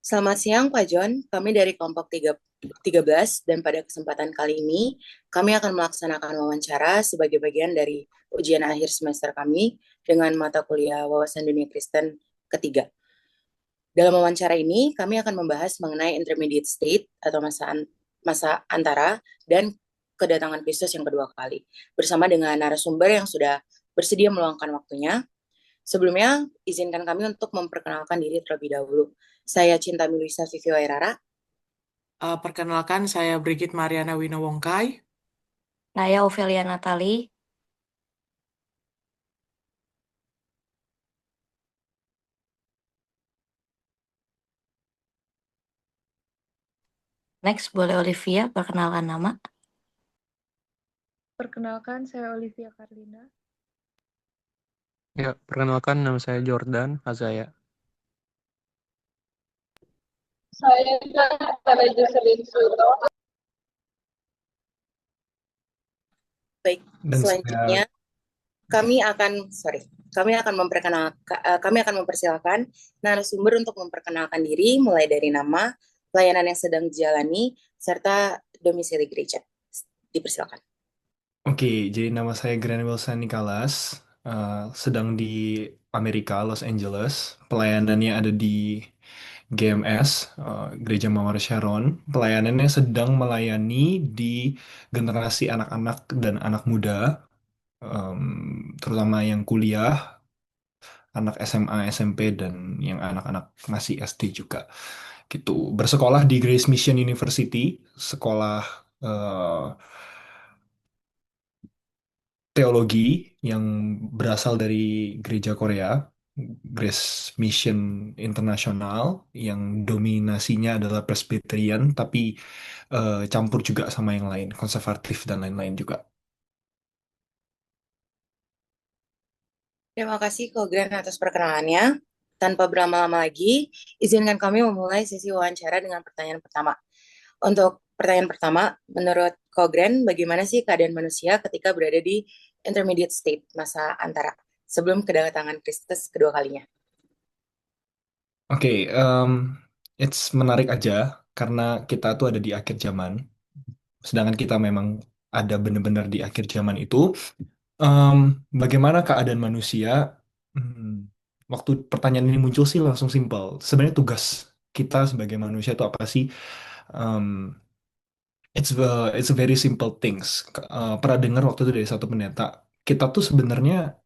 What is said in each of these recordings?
Selamat siang, Pak John. Kami dari kelompok 13 dan pada kesempatan kali ini kami akan melaksanakan wawancara sebagai bagian dari ujian akhir semester kami dengan mata kuliah Wawasan Dunia Kristen ketiga. Dalam wawancara ini kami akan membahas mengenai intermediate state atau masa antara dan kedatangan Kristus yang kedua kali bersama dengan narasumber yang sudah bersedia meluangkan waktunya. Sebelumnya, izinkan kami untuk memperkenalkan diri terlebih dahulu. Saya Cinta Milisa Vivi Wairara. Perkenalkan, saya Brigit Mariana Winowongkai. Saya Ovelia Natali. Next, boleh Olivia perkenalkan nama. Perkenalkan, saya Olivia Carlina. Ya, perkenalkan nama saya Jordan Azaya. Saya Sarah Jocelyn Suro. Baik, Dan selanjutnya kami akan mempersilahkan narasumber untuk memperkenalkan diri mulai dari nama, pelayanan yang sedang dijalani, serta domisili gereja. Dipersilakan. Oke, jadi nama saya Grant Wilson Nicholas, sedang di Amerika, Los Angeles. Pelayanannya ada di GMS, Gereja Mawar Sharon. Pelayanannya sedang melayani di generasi anak-anak dan anak muda, terutama yang kuliah, anak SMA, SMP, dan yang anak-anak masih SD juga. Gitu. Bersekolah di Grace Mission University, sekolah eh, teologi yang berasal dari gereja Korea, Grace Mission Internasional, yang dominasinya adalah Presbyterian, tapi campur juga sama yang lain, konservatif dan lain-lain juga. Terima kasih Kogran atas perkenalannya. Tanpa berlama-lama lagi, izinkan kami memulai sesi wawancara dengan pertanyaan pertama. Untuk pertanyaan pertama, menurut Kogren, bagaimana sih keadaan manusia ketika berada di intermediate state, masa antara, sebelum kedatangan Kristus kedua kalinya? Oke, it's menarik aja karena kita tuh ada di akhir zaman, sedangkan kita memang ada benar-benar di akhir zaman itu. Em, Bagaimana keadaan manusia? Hmm, Waktu pertanyaan ini muncul sih langsung simpel. Sebenarnya tugas kita sebagai manusia itu apa sih? Em, it's a very simple things. Pernah dengar waktu itu dari satu pendeta. Kita tuh sebenarnya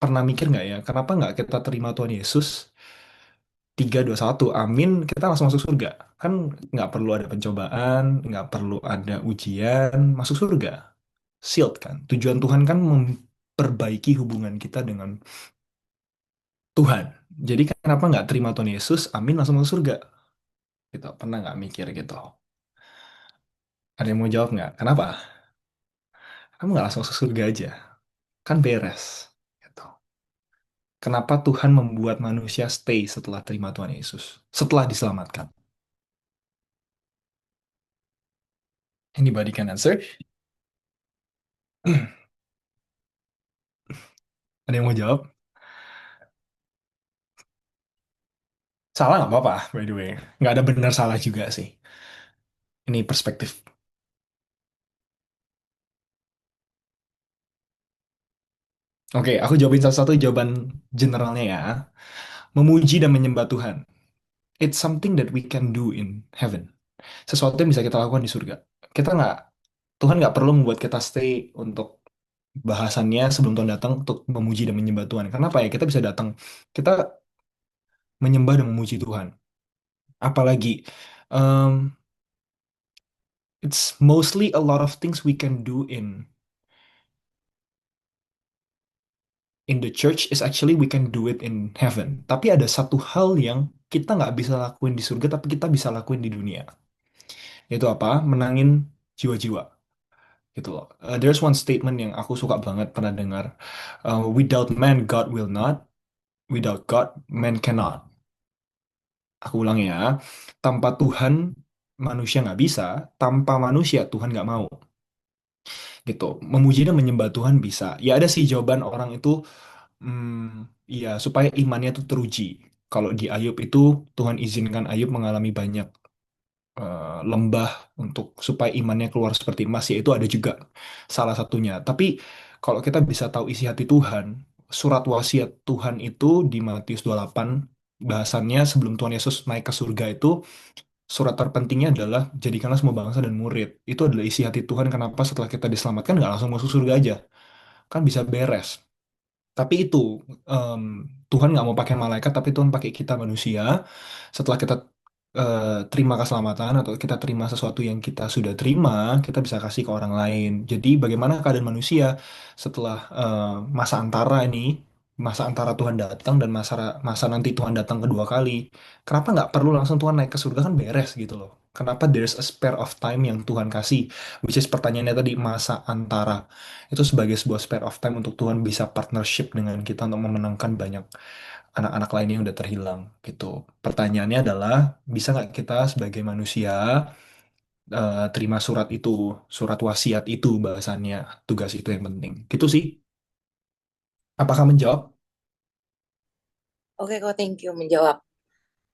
pernah mikir nggak ya, kenapa nggak kita terima Tuhan Yesus 3, 2, 1, amin, kita langsung masuk surga. Kan nggak perlu ada pencobaan, nggak perlu ada ujian, masuk surga. Sealed kan. Tujuan Tuhan kan memperbaiki hubungan kita dengan Tuhan. Jadi kenapa nggak terima Tuhan Yesus, amin, langsung masuk surga? Gitu. Pernah nggak mikir gitu? Ada yang mau jawab nggak? Kenapa? Kamu nggak langsung masuk surga aja? Kan beres. Gitu. Kenapa Tuhan membuat manusia stay setelah terima Tuhan Yesus? Setelah diselamatkan. Anybody can answer? Ada yang mau jawab? Salah nggak apa-apa, by the way. Nggak ada benar salah juga sih. Ini perspektif. Oke, aku jawabin satu-satu jawaban generalnya ya. Memuji dan menyembah Tuhan. It's something that we can do in heaven. Sesuatu yang bisa kita lakukan di surga. Kita nggak, Tuhan nggak perlu membuat kita stay untuk bahasannya sebelum Tuhan datang untuk memuji dan menyembah Tuhan. Kenapa ya? Kita bisa datang, kita menyembah dan memuji Tuhan. Apalagi, um, it's mostly a lot of things we can do in the church is actually we can do it in heaven. Tapi ada satu hal yang kita nggak bisa lakuin di surga, tapi kita bisa lakuin di dunia. Yaitu apa? Menangin jiwa-jiwa. Gitu loh. There's one statement yang aku suka banget pernah dengar. Without man, God will not. Without God, man cannot. Aku ulang ya. Tanpa Tuhan, manusia nggak bisa. Tanpa manusia, Tuhan nggak mau. Gitu. Memuji dan menyembah Tuhan bisa. Ya ada sih jawaban orang itu, ya supaya imannya itu teruji. Kalau di Ayub itu Tuhan izinkan Ayub mengalami banyak lembah untuk supaya imannya keluar seperti emas, ya itu ada juga salah satunya. Tapi kalau kita bisa tahu isi hati Tuhan, surat wasiat Tuhan itu di Matius 28 bahasannya sebelum Tuhan Yesus naik ke surga itu, surat terpentingnya adalah jadikanlah semua bangsa dan murid. Itu adalah isi hati Tuhan kenapa setelah kita diselamatkan nggak langsung masuk surga aja. Kan bisa beres. Tapi itu em, Tuhan nggak mau pakai malaikat, tapi Tuhan pakai kita manusia. Setelah kita terima keselamatan atau kita terima sesuatu yang kita sudah terima, kita bisa kasih ke orang lain. Jadi bagaimana keadaan manusia setelah masa antara ini, masa antara Tuhan datang dan masa masa nanti Tuhan datang kedua kali? Kenapa nggak perlu langsung Tuhan naik ke surga, kan beres gitu loh? Kenapa there's a spare of time yang Tuhan kasih, which is pertanyaannya tadi masa antara itu sebagai sebuah spare of time untuk Tuhan bisa partnership dengan kita untuk memenangkan banyak anak-anak lain yang udah terhilang gitu. Pertanyaannya adalah bisa nggak kita sebagai manusia terima surat itu, surat wasiat itu bahasannya, tugas itu yang penting. Gitu sih. Apakah menjawab? Oke kok, thank you menjawab.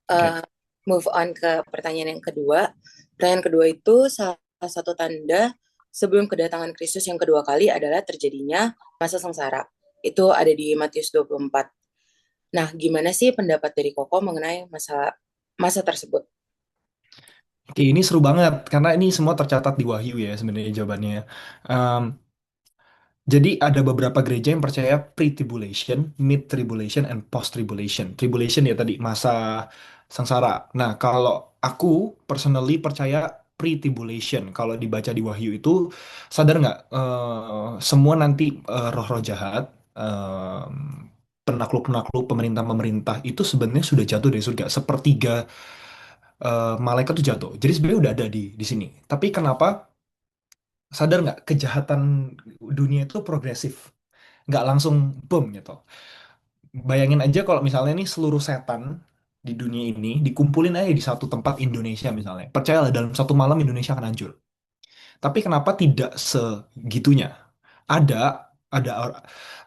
Oke. Move on ke pertanyaan yang kedua. Pertanyaan kedua itu salah satu tanda sebelum kedatangan Kristus yang kedua kali adalah terjadinya masa sengsara. Itu ada di Matius 24. Nah, gimana sih pendapat dari Koko mengenai masa tersebut? Oke, ini seru banget karena ini semua tercatat di Wahyu ya sebenarnya jawabannya. Em, Jadi ada beberapa gereja yang percaya pre-tribulation, mid-tribulation, and post-tribulation. Tribulation ya tadi masa sengsara. Nah, kalau aku personally percaya pre-tribulation. Kalau dibaca di Wahyu itu, sadar nggak semua nanti roh-roh jahat, penakluk-penakluk, pemerintah-pemerintah itu sebenarnya sudah jatuh dari surga. Sepertiga malaikat itu jatuh. Jadi sebenarnya udah ada di sini. Tapi kenapa sadar nggak kejahatan dunia itu progresif, nggak langsung boom gitu. Bayangin aja kalau misalnya nih seluruh setan di dunia ini dikumpulin aja di satu tempat Indonesia misalnya. Percayalah dalam satu malam Indonesia akan hancur. Tapi kenapa tidak segitunya? Ada ada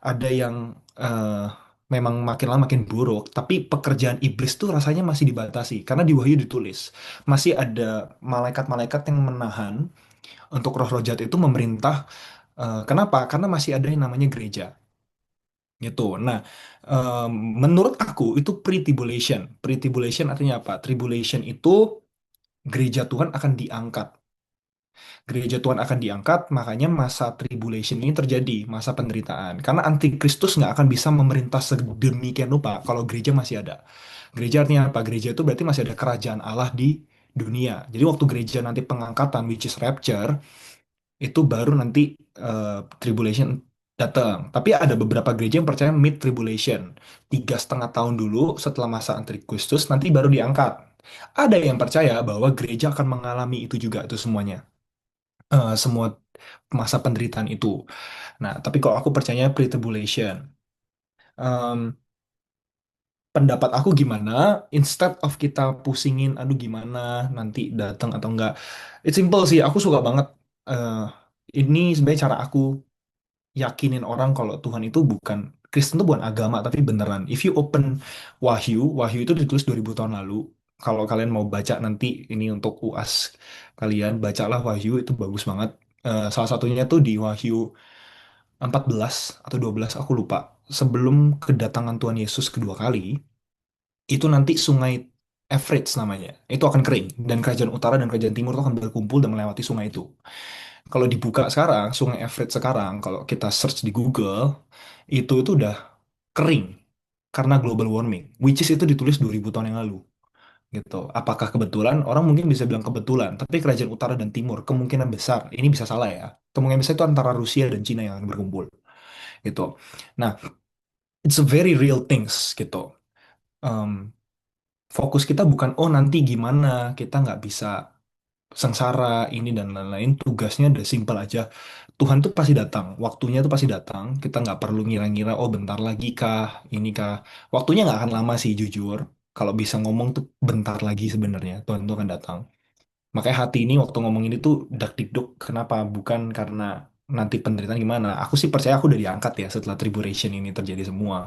ada yang eh, memang makin lama makin buruk, tapi pekerjaan iblis tuh rasanya masih dibatasi karena di Wahyu ditulis masih ada malaikat-malaikat yang menahan untuk roh-roh jahat itu memerintah. Kenapa? Karena masih ada yang namanya gereja gitu. Nah, em, menurut aku itu pre-tribulation. Pre-tribulation artinya apa? Tribulation itu gereja Tuhan akan diangkat. Gereja Tuhan akan diangkat, makanya masa tribulation ini terjadi, masa penderitaan. Karena antikristus nggak akan bisa memerintah sedemikian rupa kalau gereja masih ada. Gereja artinya apa? Gereja itu berarti masih ada kerajaan Allah di dunia. Jadi waktu gereja nanti pengangkatan, which is rapture, itu baru nanti tribulation datang. Tapi ada beberapa gereja yang percaya mid tribulation, 3,5 tahun dulu setelah masa antikristus nanti baru diangkat. Ada yang percaya bahwa gereja akan mengalami itu juga itu semuanya. Semua masa penderitaan itu. Nah, tapi kalau aku percaya pre tribulation. Pendapat aku gimana? Instead of kita pusingin, aduh gimana nanti datang atau enggak. It's simple sih. Aku suka banget. eh, ini sebenarnya cara aku yakinin orang kalau Tuhan itu bukan Kristen itu bukan agama tapi beneran. If you open Wahyu, Wahyu itu ditulis 2000 tahun lalu. Kalau kalian mau baca nanti ini untuk UAS kalian, bacalah Wahyu itu bagus banget. Salah satunya tuh di Wahyu 14 atau 12 aku lupa. Sebelum kedatangan Tuhan Yesus kedua kali, itu nanti sungai Euphrates namanya. Itu akan kering dan kerajaan utara dan kerajaan timur itu akan berkumpul dan melewati sungai itu. Kalau dibuka sekarang, sungai Everett sekarang, kalau kita search di Google, itu udah kering karena global warming, which is itu ditulis 2000 tahun yang lalu. Gitu. Apakah kebetulan? Orang mungkin bisa bilang kebetulan, tapi kerajaan utara dan timur kemungkinan besar, ini bisa salah ya. Kemungkinan besar itu antara Rusia dan Cina yang akan berkumpul. Gitu. Nah, it's a very real things gitu. Em, Fokus kita bukan oh nanti gimana kita nggak bisa sengsara ini dan lain-lain, tugasnya udah simpel aja. Tuhan tuh pasti datang, waktunya tuh pasti datang. Kita nggak perlu ngira-ngira, oh bentar lagi kah, ini kah. Waktunya nggak akan lama sih jujur. Kalau bisa ngomong tuh bentar lagi sebenarnya Tuhan tuh akan datang. Makanya hati ini waktu ngomong ini tuh dak dikduk. Kenapa? Bukan karena nanti penderitaan gimana. Aku sih percaya aku udah diangkat ya setelah tribulation ini terjadi semua.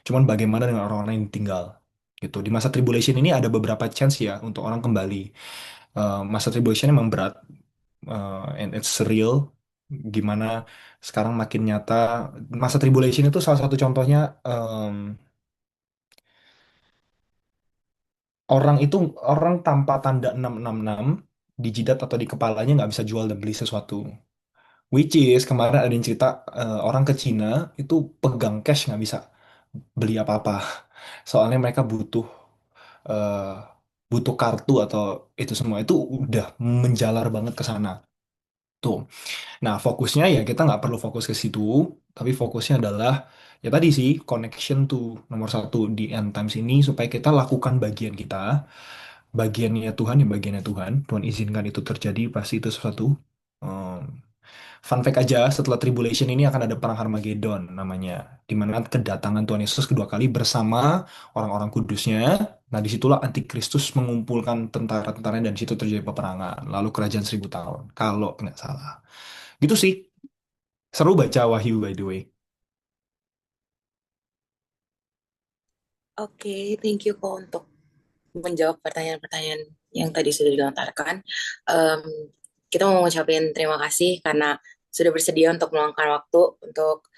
Cuman bagaimana dengan orang-orang yang tinggal gitu. Di masa tribulation ini ada beberapa chance ya untuk orang kembali. Masa tribulation emang berat, and it's real. Gimana sekarang makin nyata. Masa tribulation itu salah satu contohnya, orang itu, orang tanpa tanda 666 di jidat atau di kepalanya nggak bisa jual dan beli sesuatu. Which is kemarin ada yang cerita, orang ke Cina itu pegang cash nggak bisa beli apa-apa. Soalnya mereka eh, butuh kartu atau itu semua itu udah menjalar banget ke sana. Tuh. Nah, fokusnya ya kita nggak perlu fokus ke situ, tapi fokusnya adalah ya tadi sih connection tuh nomor satu di end times ini supaya kita lakukan bagian kita, bagiannya Tuhan ya bagiannya Tuhan. Tuhan izinkan itu terjadi pasti itu sesuatu. Um, Fun fact aja, setelah tribulation ini akan ada perang Harmageddon namanya, di mana kedatangan Tuhan Yesus kedua kali bersama orang-orang kudusnya. Nah, disitulah antikristus mengumpulkan tentara-tentaranya dan di situ terjadi peperangan. Lalu kerajaan 1000 tahun, kalau nggak salah. Gitu sih. Seru baca Wahyu by the way. Oke, thank you kok untuk menjawab pertanyaan-pertanyaan yang tadi sudah dilontarkan. Em, kita mau ngucapin terima kasih karena sudah bersedia untuk meluangkan waktu untuk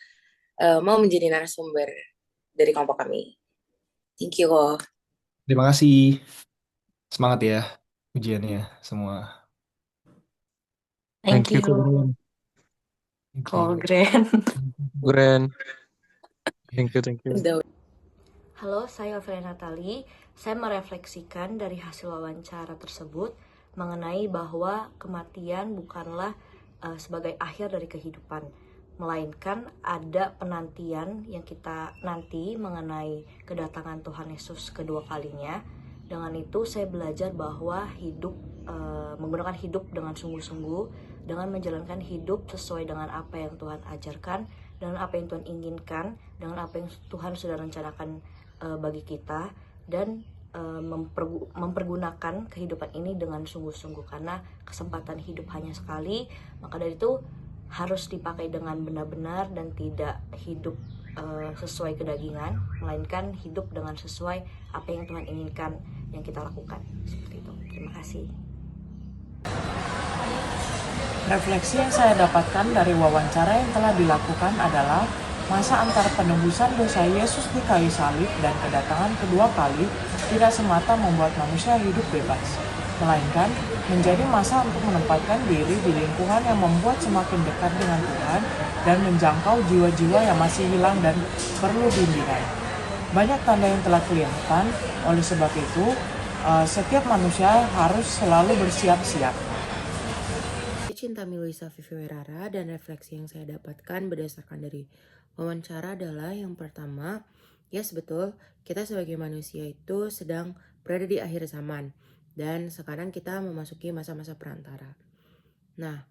mau menjadi narasumber dari kelompok kami. Thank you kok. Terima kasih. Semangat ya ujiannya semua. Thank you, you, Gren. Thank Ko you. Gren. Gren. Thank you. Udah. Halo, saya Ofelia Natali. Saya merefleksikan dari hasil wawancara tersebut mengenai bahwa kematian bukanlah sebagai akhir dari kehidupan, melainkan ada penantian yang kita nanti mengenai kedatangan Tuhan Yesus kedua kalinya. Dengan itu saya belajar bahwa hidup menggunakan hidup dengan sungguh-sungguh, dengan menjalankan hidup sesuai dengan apa yang Tuhan ajarkan, dengan apa yang Tuhan inginkan, dengan apa yang Tuhan sudah rencanakan bagi kita, dan mempergunakan kehidupan ini dengan sungguh-sungguh, karena kesempatan hidup hanya sekali. Maka dari itu harus dipakai dengan benar-benar dan tidak hidup sesuai kedagingan, melainkan hidup dengan sesuai apa yang Tuhan inginkan yang kita lakukan. Seperti itu. Terima kasih. Refleksi yang saya dapatkan dari wawancara yang telah dilakukan adalah masa antara penebusan dosa Yesus di kayu salib dan kedatangan kedua kali tidak semata membuat manusia hidup bebas, melainkan menjadi masa untuk menempatkan diri di lingkungan yang membuat semakin dekat dengan Tuhan dan menjangkau jiwa-jiwa yang masih hilang dan perlu bimbingan. Banyak tanda yang telah kelihatan, oleh sebab itu setiap manusia harus selalu bersiap-siap. Cinta Luisa Vivi Werara, dan refleksi yang saya dapatkan berdasarkan dari wawancara adalah yang pertama, yes betul, kita sebagai manusia itu sedang berada di akhir zaman dan sekarang kita memasuki masa-masa perantara. Nah,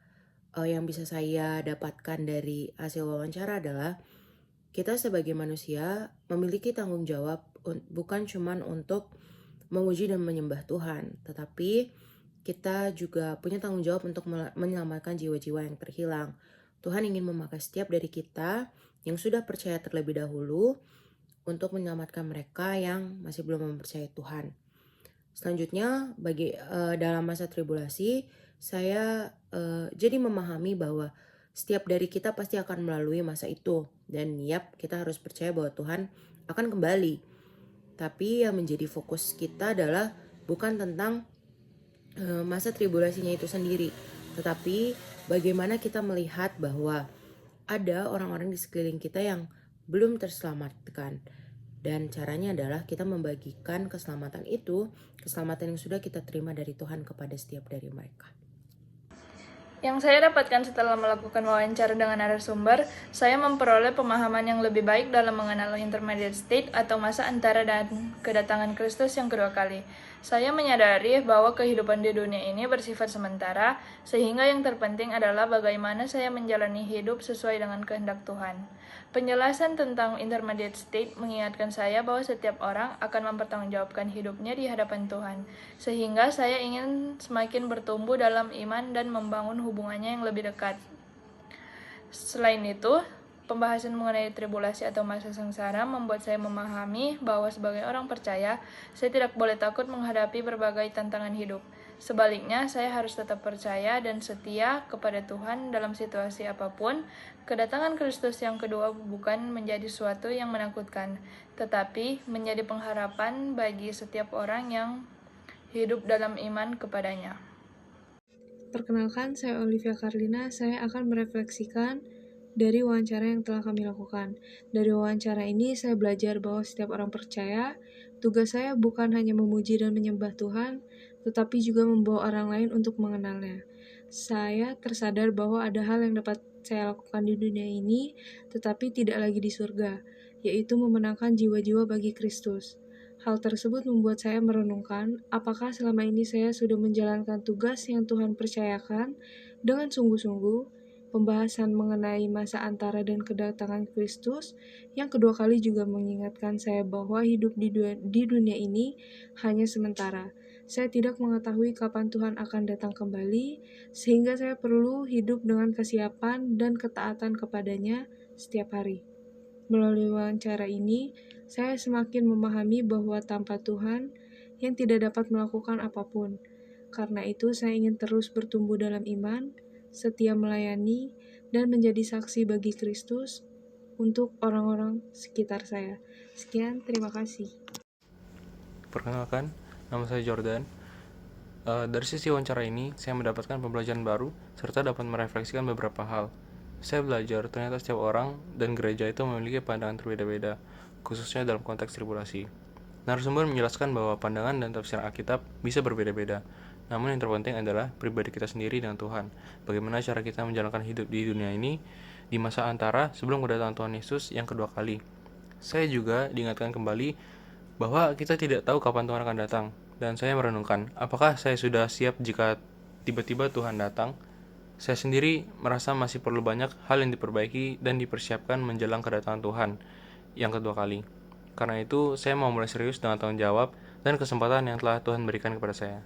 yang bisa saya dapatkan dari hasil wawancara adalah kita sebagai manusia memiliki tanggung jawab bukan cuma untuk memuji dan menyembah Tuhan, tetapi kita juga punya tanggung jawab untuk menyelamatkan jiwa-jiwa yang terhilang. Tuhan ingin memakai setiap dari kita yang sudah percaya terlebih dahulu untuk menyelamatkan mereka yang masih belum mempercayai Tuhan. Selanjutnya, dalam masa tribulasi, saya jadi memahami bahwa setiap dari kita pasti akan melalui masa itu. Dan kita harus percaya bahwa Tuhan akan kembali. Tapi yang menjadi fokus kita adalah bukan tentang masa tribulasinya itu sendiri, tetapi bagaimana kita melihat bahwa ada orang-orang di sekeliling kita yang belum terselamatkan, dan caranya adalah kita membagikan keselamatan itu, keselamatan yang sudah kita terima dari Tuhan kepada setiap dari mereka. Yang saya dapatkan setelah melakukan wawancara dengan narasumber, saya memperoleh pemahaman yang lebih baik dalam mengenal intermediate state atau masa antara dan kedatangan Kristus yang kedua kali. Saya menyadari bahwa kehidupan di dunia ini bersifat sementara, sehingga yang terpenting adalah bagaimana saya menjalani hidup sesuai dengan kehendak Tuhan. Penjelasan tentang intermediate state mengingatkan saya bahwa setiap orang akan mempertanggungjawabkan hidupnya di hadapan Tuhan, sehingga saya ingin semakin bertumbuh dalam iman dan membangun hubungannya yang lebih dekat. Selain itu, Pembahasan mengenai tribulasi atau masa sengsara membuat saya memahami bahwa sebagai orang percaya, saya tidak boleh takut menghadapi berbagai tantangan hidup. Sebaliknya, saya harus tetap percaya dan setia kepada Tuhan dalam situasi apapun. Kedatangan Kristus yang kedua bukan menjadi suatu yang menakutkan, tetapi menjadi pengharapan bagi setiap orang yang hidup dalam iman kepadanya. Perkenalkan, saya Olivia Carlina. Saya akan merefleksikan dari wawancara yang telah kami lakukan. Dari wawancara ini, saya belajar bahwa setiap orang percaya, tugas saya bukan hanya memuji dan menyembah Tuhan, tetapi juga membawa orang lain untuk mengenalnya. Saya tersadar bahwa ada hal yang dapat saya lakukan di dunia ini, tetapi tidak lagi di surga, yaitu memenangkan jiwa-jiwa bagi Kristus. Hal tersebut membuat saya merenungkan apakah selama ini saya sudah menjalankan tugas yang Tuhan percayakan dengan sungguh-sungguh. Pembahasan mengenai masa antara dan kedatangan Kristus yang kedua kali juga mengingatkan saya bahwa hidup di dunia ini hanya sementara. Saya tidak mengetahui kapan Tuhan akan datang kembali, sehingga saya perlu hidup dengan kesiapan dan ketaatan kepadanya setiap hari. Melalui wawancara ini, saya semakin memahami bahwa tanpa Tuhan yang tidak dapat melakukan apapun. Karena itu, saya ingin terus bertumbuh dalam iman, setia melayani, dan menjadi saksi bagi Kristus untuk orang-orang sekitar saya. Sekian, terima kasih. Perkenalkan, nama saya Jordan. Dari sisi wawancara ini, saya mendapatkan pembelajaran baru serta dapat merefleksikan beberapa hal. Saya belajar ternyata setiap orang dan gereja itu memiliki pandangan berbeda-beda, khususnya dalam konteks tribulasi. Narasumber menjelaskan bahwa pandangan dan tafsir Alkitab bisa berbeda-beda. Namun yang terpenting adalah pribadi kita sendiri dengan Tuhan. Bagaimana cara kita menjalankan hidup di dunia ini di masa antara sebelum kedatangan Tuhan Yesus yang kedua kali. Saya juga diingatkan kembali bahwa kita tidak tahu kapan Tuhan akan datang. Dan saya merenungkan, apakah saya sudah siap jika tiba-tiba Tuhan datang? Saya sendiri merasa masih perlu banyak hal yang diperbaiki dan dipersiapkan menjelang kedatangan Tuhan yang kedua kali. Karena itu, saya mau mulai serius dengan tanggung jawab dan kesempatan yang telah Tuhan berikan kepada saya.